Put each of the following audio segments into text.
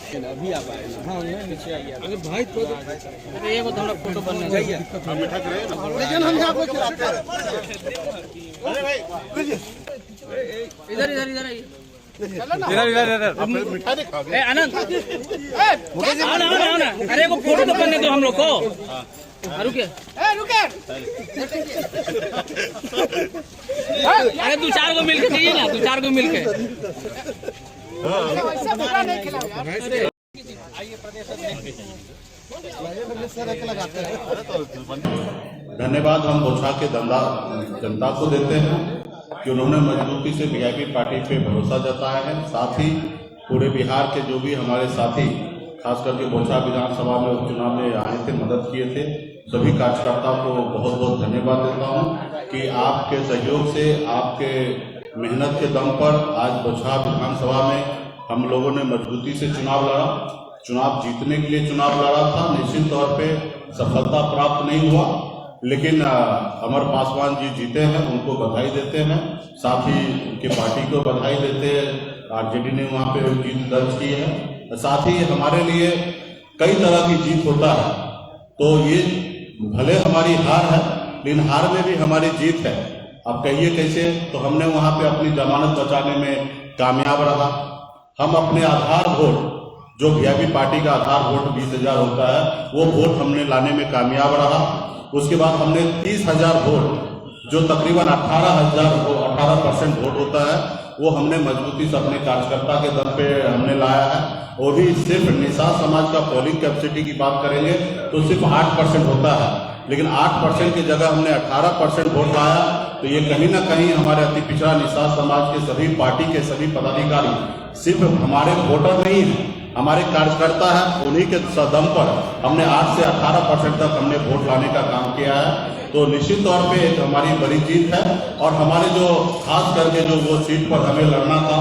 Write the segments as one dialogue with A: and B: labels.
A: अभी आप आए ना? हाँ नीचे आइए।
B: अरे भाई तो
A: ये को थोड़ा फोटो बनने चाहिए।
C: हम बैठा करें
B: लेकिन हम यहाँ पे खिलाते हैं।
C: अरे भाई
A: इधर इधर इधर आइए।
C: आप फिर मिठा नहीं खाओगे?
A: आनंद आना अरे वो फोटो तो बनने दो हम लोग को। रुके अरे दो चार को मिलके चाहिए ना, दो चार को मिलके।
D: धन्यवाद हम बोछा के जनता को देते हैं कि उन्होंने मजबूती से वीआईपी पार्टी पे भरोसा जताया है। साथ ही पूरे बिहार के जो भी हमारे साथी खास करके बोछा विधानसभा में उपचुनाव में आए थे, मदद किए थे, सभी कार्यकर्ताओं को बहुत बहुत धन्यवाद देता हूं कि आपके सहयोग से, आपके मेहनत के दम पर आज बोछा विधानसभा में हम लोगों ने मजबूती से चुनाव लड़ा। चुनाव जीतने के लिए चुनाव लड़ा था। निश्चित तौर पे सफलता प्राप्त नहीं हुआ, लेकिन अमर पासवान जी जीते हैं, उनको बधाई देते हैं। साथ ही उनकी पार्टी को बधाई देते हैं। आरजेडी ने वहाँ पे जीत दर्ज की है। साथ ही हमारे लिए कई तरह की जीत होता है, तो ये भले हमारी हार है, लेकिन हार में भी हमारी जीत है। अब कहिए कैसे? तो हमने वहाँ पे अपनी जमानत बचाने में कामयाब रहा। हम अपने आधार वोट, जो वीआईपी पार्टी का आधार वोट 20,000 होता है, वो वोट हमने लाने में कामयाब रहा। उसके बाद हमने 30,000 वोट, जो तकरीबन 18% वोट होता है, वो हमने मजबूती से अपने कार्यकर्ता के दम पे हमने लाया है। वो भी सिर्फ निषाद समाज का पोलिंग कैपेसिटी की बात करेंगे तो सिर्फ 8% होता है, लेकिन 8% की जगह हमने 18% वोट लाया। तो ये कहीं ना कहीं हमारे अति पिछड़ा निषाद समाज के सभी पार्टी के सभी पदाधिकारी सिर्फ हमारे वोटर नहीं है, हमारे कार्यकर्ता है। उन्हीं के दम पर हमने 8 से 18% तक हमने वोट लाने का काम किया है। तो निश्चित तौर पे एक हमारी बड़ी जीत है। और हमारे जो खास करके जो वो सीट पर हमें लड़ना था,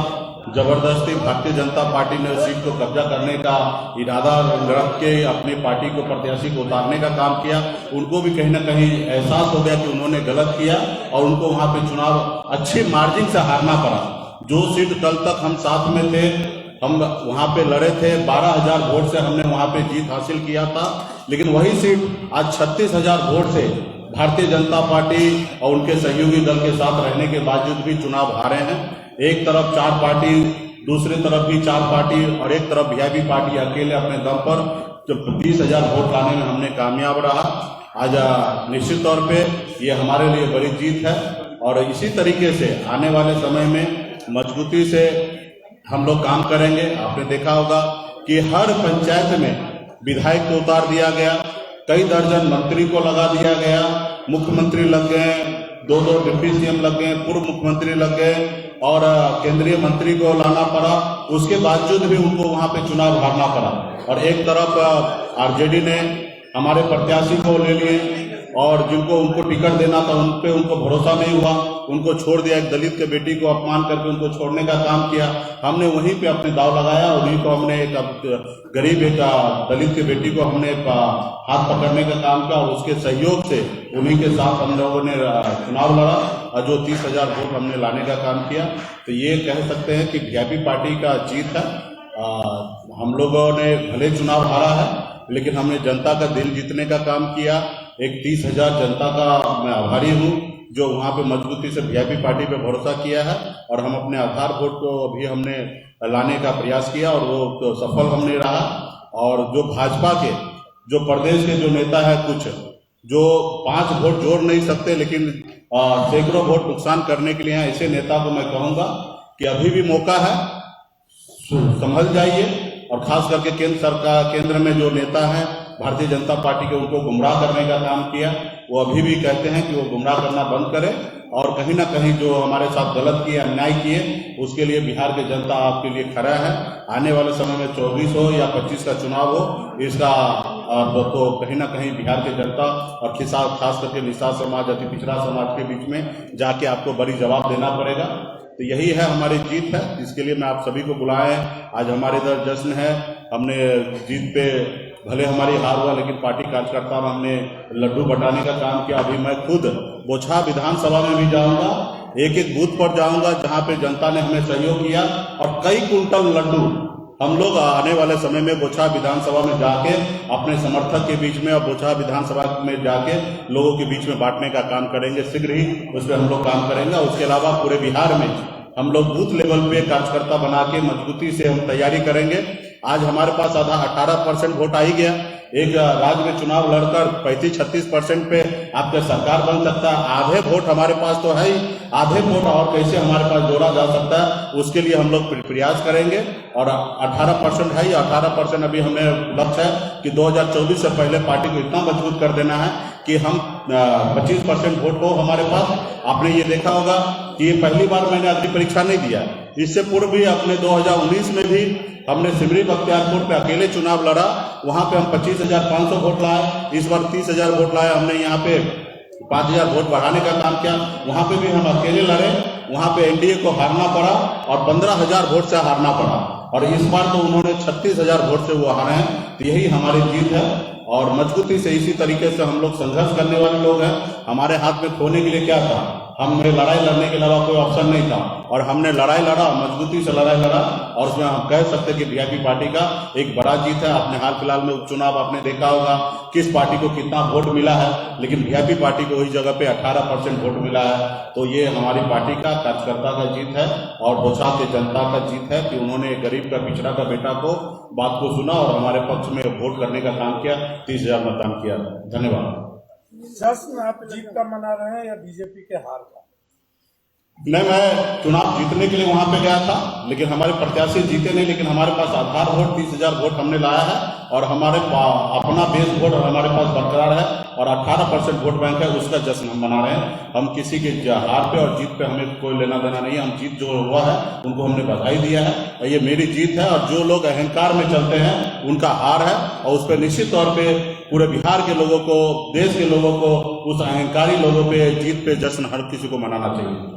D: जबरदस्ती भारतीय जनता पार्टी ने सीट को कब्जा करने का इरादा रख के अपनी पार्टी को, प्रत्याशी को उतारने का काम किया। उनको भी कहीं ना कहीं एहसास हो गया कि उन्होंने गलत किया और उनको वहां पे चुनाव अच्छे मार्जिन से हारना पड़ा। जो सीट कल तक हम साथ में थे, हम वहां पे लड़े थे, 12,000 वोट से हमने वहां पे जीत हासिल किया था, लेकिन वही सीट आज 36,000 वोट से भारतीय जनता पार्टी और उनके सहयोगी दल के साथ रहने के बावजूद भी चुनाव हारे हैं। एक तरफ 4 पार्टी, दूसरी तरफ भी 4 पार्टी और एक तरफ वीआईपी पार्टी अकेले अपने दम पर जो 30,000 वोट लाने में हमने कामयाब रहा। आज निश्चित तौर पे ये हमारे लिए बड़ी जीत है और इसी तरीके से आने वाले समय में मजबूती से हम लोग काम करेंगे। आपने देखा होगा कि हर पंचायत में विधायक को उतार दिया गया, कई दर्जन मंत्री को लगा दिया गया, मुख्यमंत्री लग गए, 2-2 डिप्टी सीएम लग गए, पूर्व मुख्यमंत्री लग गए और केंद्रीय मंत्री को लाना पड़ा। उसके बावजूद भी उनको वहां पे चुनाव हारना पड़ा। और एक तरफ आरजेडी ने हमारे प्रत्याशी को ले लिए और जिनको उनको टिकट देना था उन पे उनको भरोसा नहीं हुआ, उनको छोड़ दिया। एक दलित के बेटी को अपमान करके उनको छोड़ने का काम किया। हमने वहीं पे अपने दाव लगाया, उन्हीं को हमने एक गरीब एक दलित के बेटी को हमने हाथ पकड़ने का काम किया और उसके सहयोग से उन्हीं के साथ हम लोगों ने चुनाव लड़ा और जो 30,000 वोट हमने लाने का काम किया। तो ये कह सकते हैं कि वीआईपी पार्टी का जीत है। हम लोगों ने भले चुनाव हारा है, लेकिन हमने जनता का दिल जीतने का काम किया। एक 30,000 जनता का मैं आभारी हूँ जो वहाँ पे मजबूती से वीआईपी पार्टी पे भरोसा किया है और हम अपने आधार वोट को भी हमने लाने का प्रयास किया और वो तो सफल हमने रहा। और जो भाजपा के जो प्रदेश के जो नेता है, कुछ जो 5 वोट जोड़ नहीं सकते लेकिन सैकड़ों वोट नुकसान करने के लिए, ऐसे नेता को मैं कहूँगा कि अभी भी मौका है, संभल जाइए। और खास करके केंद्र सरकार, केंद्र में जो नेता हैं भारतीय जनता पार्टी के, उनको गुमराह करने का काम किया, वो अभी भी कहते हैं कि वो गुमराह करना बंद करें और कहीं ना कहीं जो हमारे साथ गलत किए, अन्याय किए, उसके लिए बिहार की जनता आपके लिए खड़ा है। आने वाले समय में 24 हो या 25 का चुनाव हो, इसका तो कहीं ना कहीं बिहार की जनता और खास करके निषाद समाज, अति पिछड़ा समाज के बीच में जाके आपको बड़ी जवाब देना पड़ेगा। तो यही है हमारी जीत है, जिसके लिए मैं आप सभी को बुलाए। आज हमारे इधर जश्न है। हमने जीत पे भले हमारी हार हुआ, लेकिन पार्टी कार्यकर्ता में हमने लड्डू बटाने का काम किया। अभी मैं खुद बोछा विधानसभा में भी जाऊंगा, एक एक बूथ पर जाऊंगा जहां पे जनता ने हमें सहयोग किया और कई कुंटल लड्डू हम लोग आने वाले समय में बोचहा विधानसभा में जाके अपने समर्थक के बीच में और बोचहा विधानसभा में जाके लोगों के बीच में बांटने का काम करेंगे। शीघ्र ही उस पर हम लोग काम करेंगे। उसके अलावा पूरे बिहार में हम लोग बूथ लेवल पे कार्यकर्ता बना के मजबूती से हम तैयारी करेंगे। आज हमारे पास आधा 18% वोट आ ही गया। एक राज्य में चुनाव लड़कर 35-36% पे आपका सरकार बन सकता है। आधे वोट हमारे पास तो है ही, आधे वोट और कैसे हमारे पास जोड़ा जा सकता है, उसके लिए हम लोग प्रयास करेंगे। और 18% है, 18% अभी हमें लक्ष्य है कि 2024 से पहले पार्टी को इतना मजबूत कर देना है कि हम 25% वोट हो हमारे पास। आपने ये देखा होगा कि ये पहली बार मैंने अग्नि परीक्षा नहीं दिया। इससे पूर्व भी अपने 2019 में भी हमने सिमरी बख्तियारपुर पे अकेले चुनाव लड़ा, वहां पे हम 25,500 वोट लाए। इस बार 30,000 वोट लाए। हमने यहाँ पे 5,000 वोट बढ़ाने का काम किया। वहां पे भी हम अकेले लड़े, वहां पे एनडीए को हारना पड़ा और 15,000 वोट से हारना पड़ा। और इस बार तो उन्होंने 36,000 वोट से वो हारे हैं। तो यही हमारी जीत है और मजबूती से इसी तरीके से हम लोग संघर्ष करने वाले लोग हैं। हमारे हाथ में खोने के लिए क्या था? हमें लड़ाई लड़ने के अलावा कोई ऑप्शन नहीं था और हमने लड़ाई लड़ा, मजबूती से लड़ाई लड़ा। और उसमें हम कह सकते हैं कि वीआईपी पार्टी का एक बड़ा जीत है। आपने हाल फिलहाल में उपचुनाव आपने देखा होगा किस पार्टी को कितना वोट मिला है, लेकिन वीआईपी पार्टी को वही जगह पे 18% वोट मिला है। तो ये हमारी पार्टी का कार्यकर्ता का जीत है और बोचहा की जनता का जीत है कि उन्होंने गरीब का पिछड़ा का बेटा को बात को सुना और हमारे पक्ष में वोट करने का काम किया। 30,000 मतदान किया। धन्यवाद।
B: जश्न आप जीत का मना रहे हैं या बीजेपी के हार का?
D: नहीं, मैं चुनाव जीतने के लिए वहां पे गया था, लेकिन हमारे प्रत्याशी जीते नहीं। लेकिन हमारे पास आधार वोट 30,000 वोट हमने लाया है और हमारे अपना बेस वोट हमारे पास बरकरार है और 18% वोट बैंक है, उसका जश्न हम मना रहे हैं। हम किसी के हार पे और जीत पे हमें कोई लेना देना नहीं है। हम जीत जो हुआ है उनको हमने बधाई दिया है और ये मेरी जीत है। और जो लोग अहंकार में चलते हैं उनका हार है और उस पर निश्चित तौर पे पूरे बिहार के लोगों को, देश के लोगों को, उस अहंकारी लोगों पे जीत पे जश्न हर किसी को मनाना चाहिए।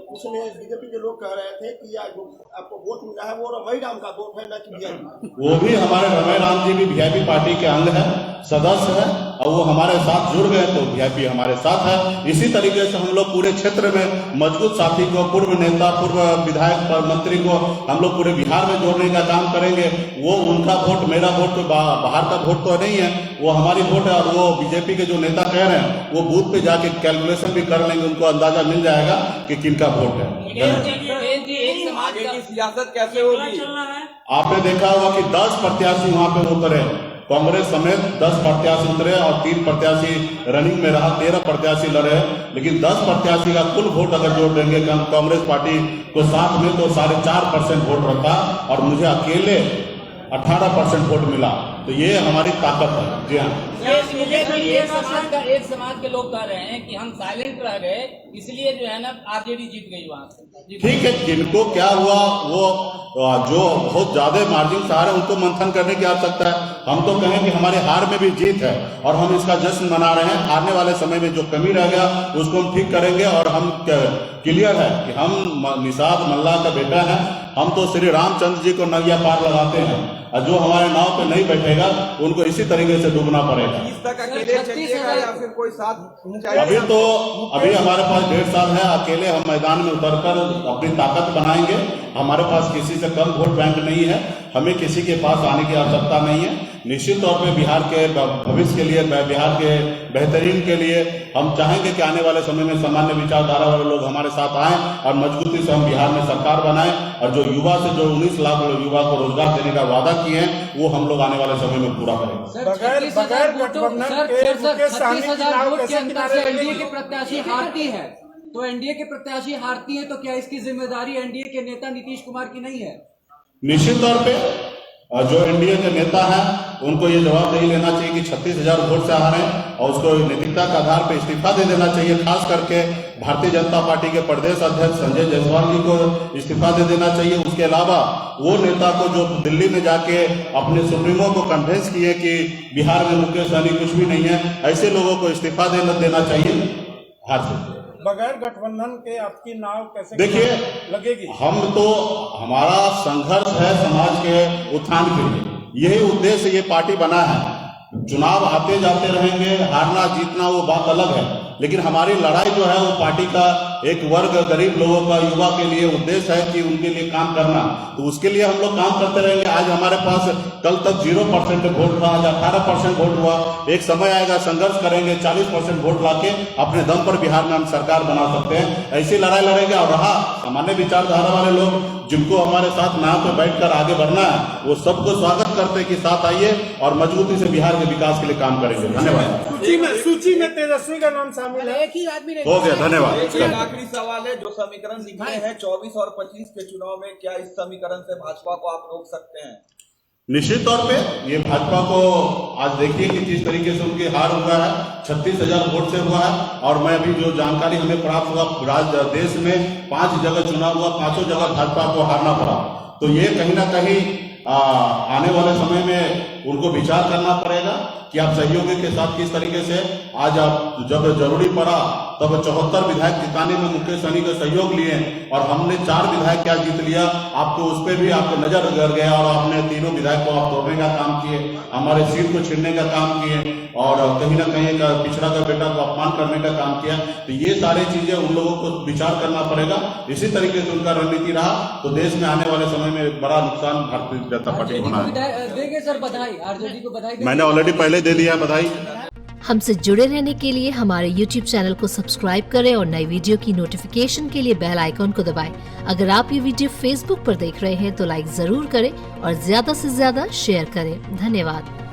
B: उसमें बीजेपी के लोग कह रहे थे कि आपको वोट मिला है वो रमई राम का वोट है न कि वीआईपी।
D: वो भी हमारे रमई राम जी भी वीआईपी पार्टी के अंग है, सदस्य है और वो हमारे साथ जुड़ गए तो वीआईपी हमारे साथ है। इसी तरीके से हम लोग पूरे क्षेत्र में मजबूत साथी को, पूर्व नेता, पूर्व विधायक, मंत्री को हम लोग पूरे बिहार में जोड़ने का काम करेंगे। वो उनका वोट, मेरा वोट तो बाहर का वोट तो नहीं है, वो हमारी वोट है। और वो बीजेपी के जो नेता कह रहे हैं वो बूथ पे जाके कैलकुलेशन भी कर लेंगे, उनको अंदाजा मिल जाएगा कि किनका वोट है।
A: सियासत कैसे होगी?
D: आपने देखा होगा कि 10 प्रत्याशी वहां पे उतरे, कांग्रेस समेत 10 प्रत्याशी उतरे और 3 प्रत्याशी रनिंग में रहा, 13 प्रत्याशी लड़े। लेकिन 10 प्रत्याशी का कुल वोट अगर जोड़ देंगे कांग्रेस पार्टी को साथ में तो 4.5% वोट रहता और मुझे अकेले 18% वोट मिला। तो ये हमारी ताकत है। जी हाँ,
A: एक समाज के लोग कह रहे हैं कि हम साइलेंट रह गए इसलिए जो है ना आरजेडी जीत गई वहां से।
D: ठीक है, जिनको क्या हुआ वो जो बहुत ज्यादा मार्जिन से हारे उनको मंथन करने की आवश्यकता है। हम तो कहें कि हमारे हार में भी जीत है और हम इसका जश्न मना रहे हैं। आने वाले समय में जो कमी रह गया उसको हम ठीक करेंगे और हम क्लियर है कि हम निषाद मल्ला का बेटा है। हम तो श्री रामचंद्र जी को नैया पार लगाते हैं और जो हमारे नाव पे नहीं बैठेगा उनको इसी तरीके से डूबना पड़ेगा।
A: या फिर कोई साथ?
D: अभी हमारे पास 1.5 साल है। अकेले हम मैदान में उतरकर अपनी ताकत बनाएंगे। हमारे पास किसी से कम वोट बैंक नहीं है, हमें किसी के पास आने की आवश्यकता नहीं है। निश्चित तौर पे बिहार के भविष्य के लिए, बिहार के बेहतरीन के लिए हम चाहेंगे कि आने वाले समय में सामान्य विचारधारा वाले लोग हमारे साथ आए और मजबूती से हम बिहार में सरकार बनाएं और जो युवा से जो 19 लाख युवा को रोजगार देने का वादा किए हैं वो हम लोग आने वाले समय में पूरा करेंगे।
B: बगैर गठबंधन के
E: 36,000 वोट के अंतर से एनडीए के प्रत्याशी हारती है, तो एनडीए के प्रत्याशी हारती है तो क्या इसकी जिम्मेदारी एनडीए के नेता नीतीश कुमार की नहीं है?
D: निश्चित तौर पे जो एनडीए के नेता हैं उनको ये जवाबदेही लेना चाहिए कि 36,000 वोट से हारे और उसको नैतिकता के आधार पर इस्तीफा दे देना चाहिए। खास करके भारतीय जनता पार्टी के प्रदेश अध्यक्ष संजय जायसवाल जी को इस्तीफा दे देना चाहिए। उसके अलावा वो नेता को जो दिल्ली में जाके अपने सुप्रीमो को कन्विंस किए कि बिहार में मुकेश सहनी कुछ भी नहीं है, ऐसे लोगों को इस्तीफा देना चाहिए। हार से
B: बगैर गठबंधन के आपकी नाव कैसे
D: देखिए
B: लगेगी?
D: हम तो, हमारा संघर्ष है समाज के उत्थान के लिए, यही उद्देश्य ये पार्टी बना है। चुनाव आते जाते रहेंगे, हारना जीतना वो बात अलग है, लेकिन हमारी लड़ाई जो है वो पार्टी का एक वर्ग गरीब लोगों का, युवा के लिए उद्देश्य है कि उनके लिए काम करना, तो उसके लिए हम लोग काम करते रहेंगे। आज हमारे पास कल तक 0% वोट था, आज 18% वोट हुआ। एक समय आएगा, संघर्ष करेंगे, 40% वोट लाके अपने दम पर बिहार में हम सरकार बना सकते हैं। ऐसी लड़ाई लड़ेंगे। और रहा सामान्य विचारधारा वाले लोग जिनको हमारे साथ नाव पे बैठकर आगे बढ़ना है, वो सबको स्वागत करते कि साथ आइए और मजबूती से बिहार के विकास के लिए काम करेंगे। धन्यवाद।
F: सूची में तेजस्वी का नाम शामिल है।
E: एक ही आदमी ने
D: हो गया, धन्यवाद।
G: एक आखिरी सवाल है, जो समीकरण लिखे हैं 24 और 25 के चुनाव में, क्या इस समीकरण से भाजपा को आप रोक सकते हैं?
D: निश्चित तौर पे ये भाजपा को आज देखिए कि किस तरीके से उनकी हार हुआ है, 36,000 वोट से हुआ है। और मैं अभी जो जानकारी हमें प्राप्त हुआ, देश में 5 जगह चुनाव हुआ, 5 जगह भाजपा को हारना पड़ा। तो ये कहीं ना कहीं आने वाले समय में उनको विचार करना पड़ेगा कि आप सहयोगी के साथ किस तरीके से, आज आप जब जरूरी पड़ा तब 74 विधायक जिताने में मुकेश सहनी का सहयोग लिए और हमने 4 विधायक क्या जीत लिया, आपको उस पर भी आपको नजर गड़ गया और आपने तीनों विधायक को आप तोड़ने का काम किए, हमारे सीट को छीनने का काम किए और कहीं ना कहीं का पिछड़ा का बेटा को अपमान करने का काम किया। तो ये सारी चीजें उन लोगों को विचार करना पड़ेगा। इसी तरीके से उनका रणनीति रहा तो देश में आने वाले समय में बड़ा नुकसान भारतीय जनता पार्टी को होना है।
E: देंगे सर बधाई, आरजेडी को बधाई।
D: मैंने ऑलरेडी पहले दे दिया बधाई।
H: हमसे जुड़े रहने के लिए हमारे YouTube चैनल को सब्सक्राइब करें और नई वीडियो की नोटिफिकेशन के लिए बेल आइकॉन को दबाएं। अगर आप ये वीडियो Facebook पर देख रहे हैं तो लाइक जरूर करें और ज्यादा से ज्यादा शेयर करें। धन्यवाद।